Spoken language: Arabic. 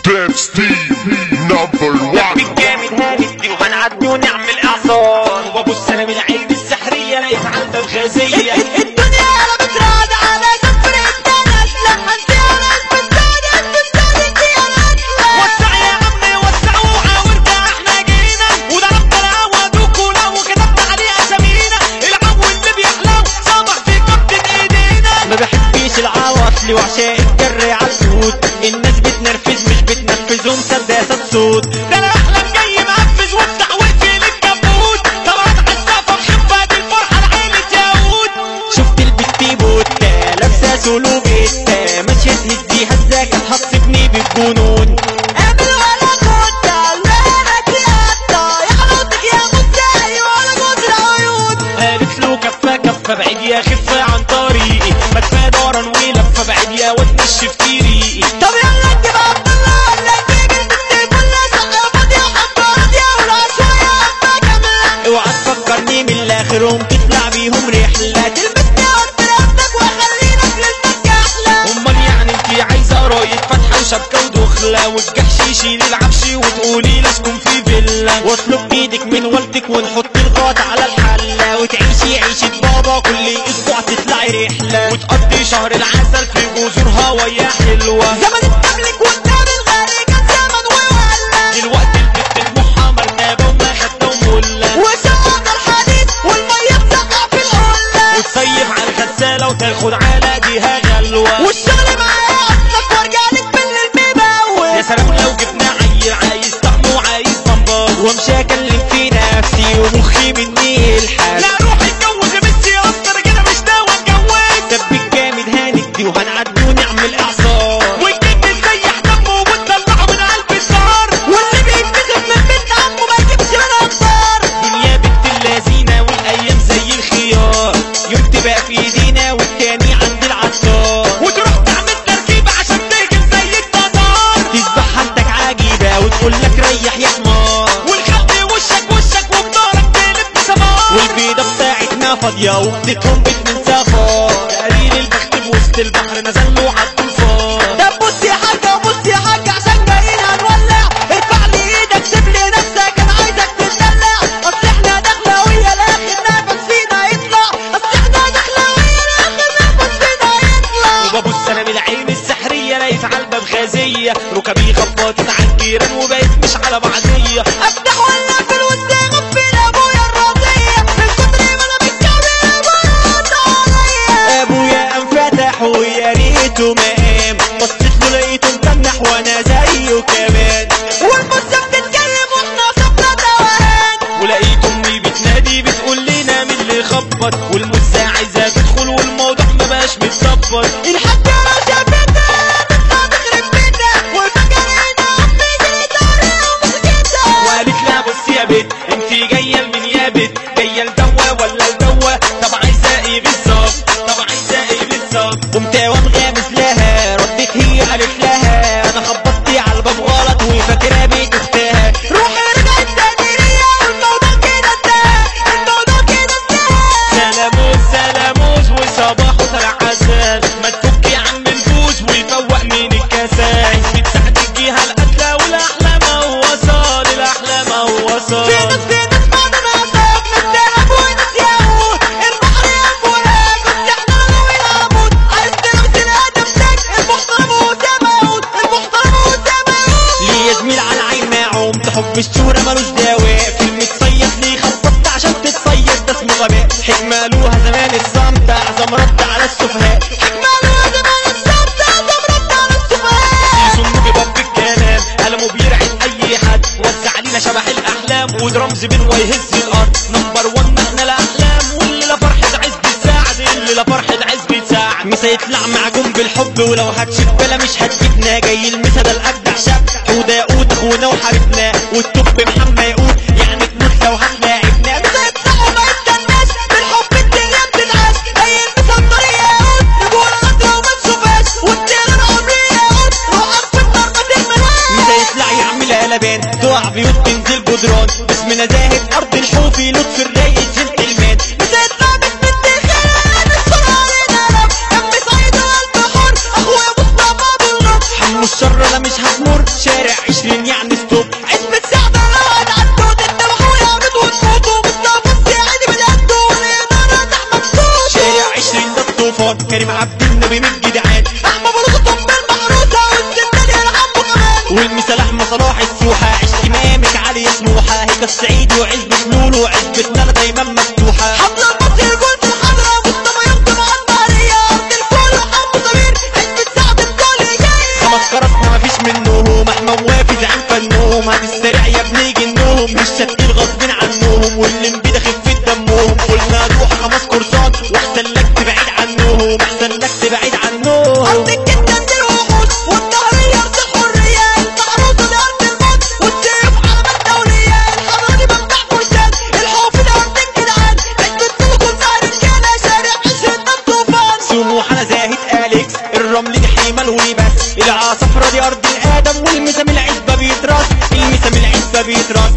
بيبس تيم نمبر 1 بالجامد هندي وهنعدي ونعمل اعصار وببص انا من العين السحريه لقيت عندها بغازيه. الدنيا قلبت رعد على كفر التنس لما نسيها ناس بتساعد بتساعد يا نسلة. وسع يا عمي وسع وعاورنا احنا جينا وضربنا الهوا دوكولا وكتبنا عليه اسامينا. العو اللي بيحلو صبح في كبة ايدينا. ما بحبش العواطلي وعشاق الجري على السود. الناس بتنرفز مش بتنفذهم سداسة الصوت. ده انا احلم جاي مقفز وافتح واقفل الكبوت. طبعا عالسقفة بحبها دي الفرحة لعيلة ياهود. شفت البت بوتة لابسة سولو جيتا ماشية تهزي هزاك هتحطبني بالجنون. اعمل ولا كوتا لونك يا قطة يا حلاوتك يا مزاي ولا جزر عيون. قالت له كفة كفة بعيد يا خفة عن طريقي ما كفاية دوران ولفة بعيد يا واد مش في طريقي. طب يلا نجيب عبد الله ولا نجيب البت كلها شقة فاضية وحبة راضية والعشوائية عبة كاملة. اوعى تفكرني من الاخرهم تطلع بيهم رحلة. تلبسني وانت رقبتك واخلينا في ليلتك احلى. امال يعني انتي عايزة راية فاتحة وشبكة ودخلة والجحش يشيل العفش وتقولي لاسكن في فيلا. واطلب ايدك من والدك ونحط الغاط على الحلة وتعيشي عيشة بابا كل اسبوع تطلعي رحلة وتقضي شهر العسل في جزر هوايا حلوة. زمن التملك والنار الغالي كان زمن وولع. دلوقتي البت طموحها مركبة ومخدة وملة وشقق الحديد والمية تسقع في القلة. وتصيف على الغسالة وتاخد على ايديها غلوة. والشغل معايا اصلك وارجعلك بالليل مبوق. يا سلام لو جبنا عيل عايز طعم وعايز بمبار وامشي اكلم في نفسي ومخي مني الحال. لا روح اتجوز يا بنتي اصلا انا كده مش ناوي اتجوز. دب الجامد هندي وهنعدي ونعمل اعصار والجد تسيح دمه وتطلعه من قلب النار. واللي بيتكسف من بنت عمه ما يجيبش منها خسار. دنيا بنت اللذينة والايام زي الخيار يوم تبقى في ايدينا والتاني عند العطار وتروح تعمل تركيبة عشان تهجم زي التتار. تذبح حالتك عجيبة وتقول لك ريح يا حمار والخلق وشك وبنارك تقلب سمار. والبيضة بتاعتنا فاضية وبتتهم من سفار. قليل البخت بوسط البحر نزل له عالطوفان. طب بص يا حاجة وبص يا حاجة عشان جايين هنولع. ارفع لي ايدك سيب لي نفسك انا عايزك تتدلع. اصل احنا داخلة ويا الاخر نفس فينا يطلع. اصل احنا داخلة ويا الاخر نفس فينا يطلع. وببص انا من العين السحرية لقيت على الباب غازية ركبي خبطت على الجيران وبقيت مش على بعضية. افتح ولا اقفل وانت غفل ابويا الراضية من كتر ما انا بتكلم ابويا رد عليا. ابويا قام فتح ويا ريته ما قام بصيت له لقيته متنح وانا زيه كمان. والمصة بتتكلم واحنا صبنا توهان. ولقيت امي بتنادي بتقول لنا مين اللي خبط والمزة عايزة تدخل والموضوع ما بقاش متظبط. الحاجة راشا بينا نطلع نخرب بينا وفاكرين امي جريت عليها ومسكتها. وقالت لها بصي يا بت انتي جاية لمين يا بت جاية لدوا ولا لدوا طب عايزة ايه بالظبط طب عايزة ايه بالظبط. قمت قام غامز لها ردت هي قالت لها انا خبطتي على الباب غلط وفاكرة بيت اختها. روحي رجعت تاني ليا والموضوع كده انتهى. الموضوع كده انتهى. سلاموز وصباحه طلع عسل ما تفكي يا عم الفوز ويفوق من الكسل. عزبة سعد الجهة القتلة والاحلام هو وصل الاحلام هو وصل. في ناس بعد ما صاب من ذهب وناس ياقوت. البحر ينفولاك بس احنا ناوي نموت. عايز تغسل ادمتك المحترم وسماوت المحترم وسماوت. ليه يا زميل على العين معوم تحب الشهرة ملوش دواء. فيلم تصيط ليه خبطت عشان تتصيط ده اسمه غباء. حكمة لوها زمان الصمت اعظم رد على السفهاء. حكمة لوها زمان الصمت اعظم رد على السفهاء. يصم بباب الكلام قلمه بيرعب اي حد وزع علينا شبح الاحلام ودرمز بين ويهز الارض. نمبر 1 احنا الاحلام واللي لا فرحة عزبة سعد اللي لا فرحة عزبة سعد. مسا يطلع معجون بالحب ولو هتشوف بلا مش هتجيبنا. جاي المسا ده الاجدع شاب حوده ياقوت اخونا وحاربنا والتوب محمد ياقوت يعني تموت لو هتلاعبنا. مسا يفتحوا ما يستناش بالحب الدنيا بتنعاش. اي المسا الطريق ياقوت رجولة نضرة وما تشوفهاش والتغير عمري ياقوت روحك في النار ما تهملهاش. مسا يطلع يعمل قلبان تقع بيوت تنزل جدران باسمنا زاهد ارض الحوفي لطف الرايق جنتلمان. مسا يطلع باسم الدخان الصلاة علينا رب كان بصعيد وقلب حر اخويا مصطفى بالغرب. حمو الشر لا مش هتمر شارع 20 يعني ستوب. عزبة سعد روعت عدوا تتبعوا يا عبد وتفوتوا بالطابوس يا عيني بالقدو والإدارة أحمد صوت. شارع 20 ده الطوفان، كريم عبد النبي من الجدعان، أحمد برغتهم بالمحروسة والسندان يلعبوا كمان. والمثال احمد صلاح السوحه، عشت امامك علي سموحه، هيك الصعيد وعزبة لولو وعزبتنا لا دايما مفتوحه. حفل المصري قلت الحضرة مصطفى يمضي مع النهرية أرض الفول وحمو ضمير عزبة سعد الكل جاي. 5 كراسنا مفيش منهم، احمد موافي زعيم فنهم، هتستريح يا ابني جنهم مش شادين غصبين عنهم، واللي مبيد خفة دمهم. قلنا روح 5 كورسات واحسن لك تبعد عنهم، احسن لك تبعد عنهم. أرض الجدة دي الوحوش والنهرية أرض الحرية المحروسة دي أرض الموت والسيف علامات دولية الحضاري مفتاح فرسان الحوفي ده أرض الجدعان عزبة سلوك والنهر رجالة شارع 20 ده الطوفان. سموحة انا زاهد اليكس، الرمل دي حمل وبس، العصفرة دي ارض الادم والمسام العزبة بيتراس، المسام العزبة بيتراس.